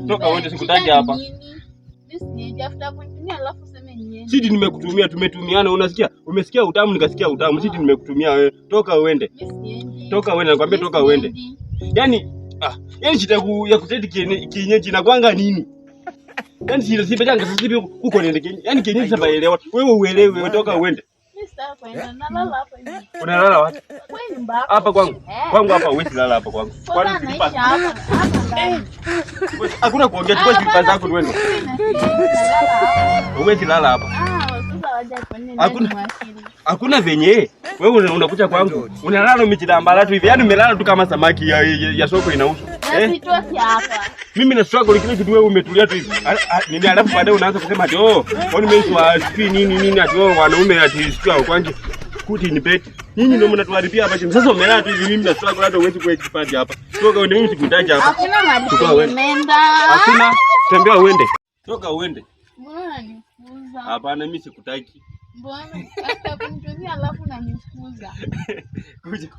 Toka uende, sikutaki hapa. Sidi nimekutumia, tumetumiana, unasikia? Umesikia utamu, nikasikia utamu. Sidi nimekutumia wewe. Toka uende. Toka uende, nakwambia toka uende. Yaani shida ya kuteti kienyeji na kwanga nini? Yaani si bajanga sasa hivi huko niende kienyeji. Yaani kienyeji sasa baelewa. Wewe uelewe, wewe toka uende. Nalala hapa hivi. Unalala wapi? Hapa kwangu. Kwangu hapa huwezi lala hapa kwangu. Kwani naishi hapa hakuna kuongea, chukua slippers zako twende. Huwezi lala hapa. Sasa waje kwenye hakuna venye. Wewe unakuja kwangu. Unalala umejidambala tu hivi. Yaani umelala tu kama samaki ya soko inauzwa. Sitoki hapa. Mimi na struggle kile kitu, wewe umetulia tu hivi. Nini alafu baadaye unaanza kusema ati kwani mimi siwasikii nini ati wanaume ati sikao kwanza kuti ni beti. Nyinyi ndio mnatuharibia hapa chini. Sasa umelala tu hivi, mimi na struggle hata uwezi kwa expert hapa. Toka uende, mimi sikutaja hapa. Hakuna mahali nimeenda. Hakuna, tembea uende. Toka uende. Mbona nifukuza? Hapana, mimi sikutaki. Mbona hata kunitumia alafu unanifukuza? Kuja.